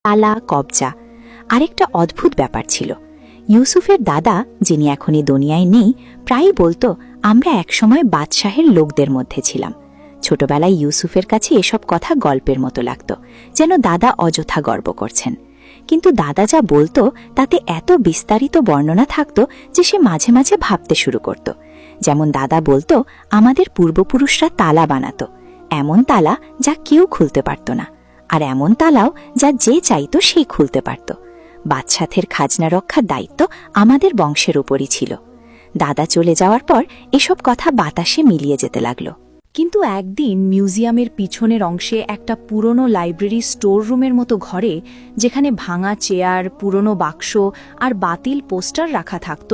তালা, কবজা। আরেকটা অদ্ভুত ব্যাপার ছিল, ইউসুফের দাদা, যিনি এখন এই দুনিয়ায় নেই, প্রায়ই বলতো আমরা একসময় বাদশাহের লোকদের মধ্যে ছিলাম। ছোটবেলায় ইউসুফের কাছে এসব কথা গল্পের মতো লাগত, যেন দাদা অযথা গর্ব করছেন। কিন্তু দাদা যা বলতো তাতে এত বিস্তারিত বর্ণনা থাকত যে সে মাঝে মাঝে ভাবতে শুরু করত। যেমন দাদা বলতো আমাদের পূর্বপুরুষরা তালা বানাতো, এমন তালা যা কেউ খুলতে পারত না, আর এমন তালাও যা যে চাইতো সেই খুলতে পারত। বাদশাহের খাজনা রক্ষার দায়িত্ব আমাদের বংশের উপরই ছিল। দাদা চলে যাওয়ার পর এসব কথা বাতাসে মিলিয়ে যেতে লাগলো। কিন্তু একদিন মিউজিয়ামের পিছনের অংশে একটা পুরনো লাইব্রেরি স্টোর রুমের মতো ঘরে, যেখানে ভাঙা চেয়ার, পুরনো বাক্স আর বাতিল পোস্টার রাখা থাকত,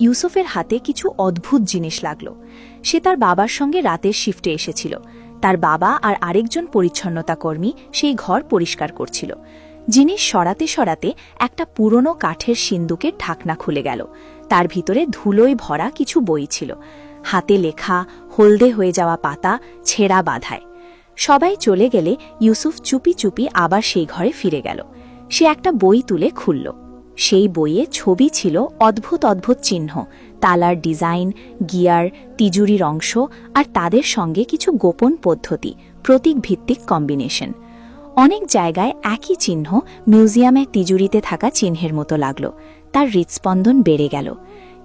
ইউসুফের হাতে কিছু অদ্ভুত জিনিস লাগল। সে তার বাবার সঙ্গে রাতের শিফটে এসেছিল। তার বাবা আর আরেকজন পরিচ্ছন্নতা কর্মী সেই ঘর পরিষ্কার করছিল। জিনিস সরাতে সরাতে একটা পুরনো কাঠের সিন্দুকের ঢাকনা খুলে গেল। তার ভিতরে ধুলোয় ভরা কিছু বই ছিল, হাতে লেখা, হলদে হয়ে যাওয়া পাতা, ছেঁড়া বাঁধায়। সবাই চলে গেলে ইউসুফ চুপি চুপি আবার সেই ঘরে ফিরে গেল। সে একটা বই তুলে খুলল। সেই বইয়ে ছবি ছিল অদ্ভুত অদ্ভুত চিহ্ন, তালার ডিজাইন, গিয়ার, তিজুরির অংশ, আর তাদের সঙ্গে কিছু গোপন পদ্ধতি, প্রতীক ভিত্তিক কম্বিনেশন। অনেক জায়গায় একই চিহ্ন মিউজিয়ামের তিজুরিতে থাকা চিহ্নের মতো লাগল। তার হৃৎস্পন্দন বেড়ে গেল।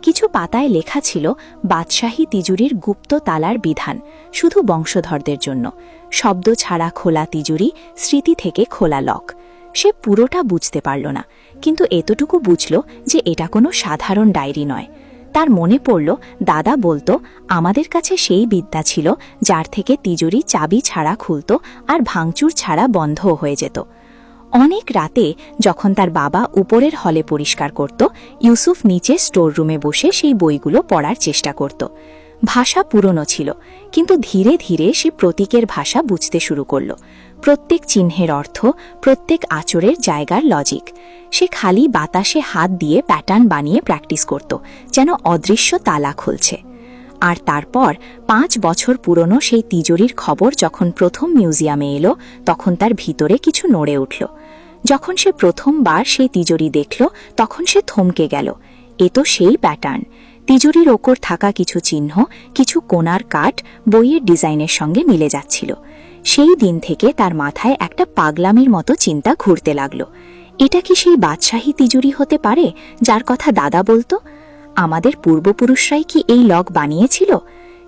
কিছু পাতায় লেখা ছিল বাদশাহী তিজুরির গুপ্ত তালার বিধান, শুধু বংশধরদের জন্য। শব্দ ছাড়া খোলা তিজুরি, স্মৃতি থেকে খোলা লক। সে পুরোটা বুঝতে পারল না, কিন্তু এতটুকু বুঝল যে এটা কোনো সাধারণ ডায়েরি নয়। তার মনে পড়ল দাদা বলতো আমাদের কাছে সেই বিদ্যা ছিল যার থেকে তিজুরি চাবি ছাড়া খুলত আর ভাঙচুর ছাড়া বন্ধও হয়ে যেত। অনেক রাতে যখন তার বাবা উপরের হলে পরিষ্কার করত, ইউসুফ নিচে স্টোর রুমে বসে সেই বইগুলো পড়ার চেষ্টা করত। ভাষা পুরনো ছিল, কিন্তু ধীরে ধীরে সে প্রতীকের ভাষা বুঝতে শুরু করল। প্রত্যেক চিহ্নের অর্থ, প্রত্যেক আচরের জায়গার লজিক। সে খালি বাতাসে হাত দিয়ে প্যাটার্ন বানিয়ে প্র্যাকটিস করত, যেন অদৃশ্য তালা খুলছে। আর তারপর 5 বছর পুরনো সেই তিজুরির খবর যখন প্রথম মিউজিয়ামে এলো, তখন তার ভিতরে কিছু নড়ে উঠল। যখন সে প্রথমবার সেই তিজুরি দেখল, তখন সে থমকে গেল। এ তো সেই প্যাটার্ন। তিজুরির ওপর থাকা কিছু চিহ্ন, কিছু কোণার কাঠ বইয়ের ডিজাইনের সঙ্গে মিলে যাচ্ছিল। সেই দিন থেকে তার মাথায় একটা পাগলামির মতো চিন্তা ঘুরতে লাগলো। এটা কি সেই বাদশাহী তিজুরি হতে পারে যার কথা দাদা বলতো? আমাদের পূর্বপুরুষরাই কি এই লক বানিয়েছিল?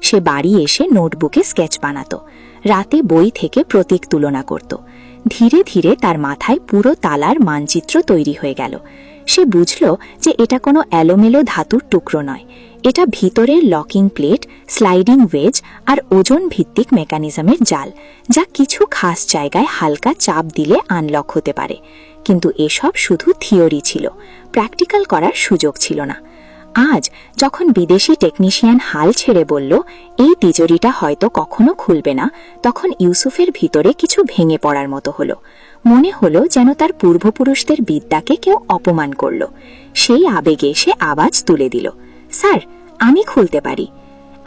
সে বাড়ি এসে নোটবুকে স্কেচ বানাতো, রাতে বই থেকে প্রতীক তুলনা করত। ধীরে ধীরে তার মাথায় পুরো তালার মানচিত্র তৈরি হয়ে গেল। সে বুঝল যে এটা কোনো এলোমেলো ধাতুর টুকরো নয়, এটা ভিতরের লকিং প্লেট, স্লাইডিং ওয়েজ আর ওজন ভিত্তিক মেকানিজমের জাল, যা কিছু খাস জায়গায় হালকা চাপ দিলে আনলক হতে পারে। কিন্তু এসব শুধু থিওরি ছিল, প্র্যাকটিক্যাল করার সুযোগ ছিল না। আজ যখন বিদেশি টেকনিশিয়ান হাল ছেড়ে বলল এই তিজুরিটা হয়তো কখনো খুলবে না, তখন ইউসুফের ভিতরে কিছু ভেঙে পড়ার মতো হলো। মনে হলো যেন তার পূর্বপুরুষদের বিদ্যাকে কেউ অপমান করল। সেই আবেগে সে আওয়াজ তুলে দিল, স্যার, আমি খুলতে পারি।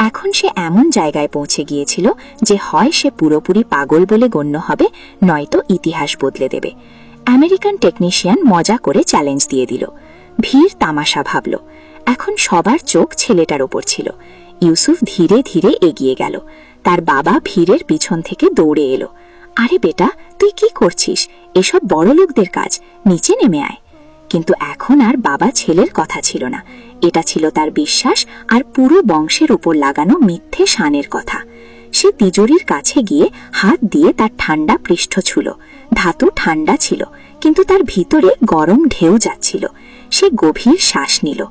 এখন সে এমন জায়গায় পৌঁছে গিয়েছিল যে হয় সে পুরোপুরি পাগল বলে গণ্য হবে, নয়তো ইতিহাস বদলে দেবে। আমেরিকান টেকনিশিয়ান মজা করে চ্যালেঞ্জ দিয়ে দিল। ভিড় তামাশা ভাবল। এখন সবার চোখ ছেলেটার ওপর ছিল। ইউসুফ ধীরে ধীরে এগিয়ে গেল। তার বাবা ভিড়ের পিছন থেকে দৌড়ে এলো। আরে বেটা, তুই কি করছিস? এসব বড় লোকদের কাজ, নিচে নেমে আয়। কিন্তু এখন আর বাবা ছেলের কথা ছিল না, এটা ছিল তার বিশ্বাস আর পুরো বংশের উপর লাগানো মিথ্যে শানের কথা। সে তিজুরির কাছে গিয়ে হাত দিয়ে তার ঠান্ডা পৃষ্ঠ ছুঁল। ধাতু ঠান্ডা ছিল, কিন্তু তার ভিতরে গরম ঢেউ যাচ্ছিল। সে গভীর শ্বাস নিল।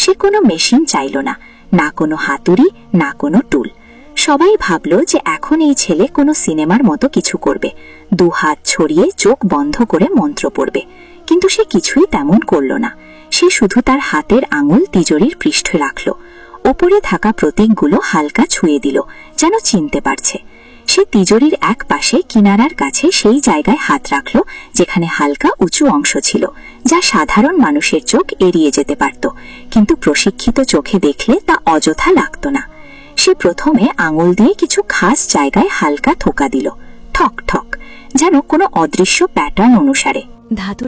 সে কোনো মেশিন চাইল না, না কোনো হাতুড়ি, না কোনো টুল। সবাই ভাবল যে এখন এই ছেলে কোনো সিনেমার মতো কিছু করবে, 2 হাত ছড়িয়ে চোখ বন্ধ করে মন্ত্র পড়বে। কিন্তু সে কিছুই তেমন করল না। সে শুধু তার হাতের আঙুল তিজুরির পৃষ্ঠে রাখল। ওপরে থাকা প্রতীকগুলো হালকা ছুঁয়ে দিল, যেন চিনতে পারছে। সে তিজুরির এক পাশে কিনারার কাছে সেই জায়গায় হাত রাখল যেখানে হালকা উঁচু অংশ ছিল, যা সাধারণ মানুষের চোখ এড়িয়ে যেতে পারত, কিন্তু প্রশিক্ষিত চোখে দেখলে তা অযথা লাগত না। সে প্রথমে আঙুল দিয়ে কিছু খাস জায়গায় হালকা থোকা দিল, ঠক ঠক, যেন কোনো অদৃশ্য প্যাটার্ন অনুসারে। ধাতু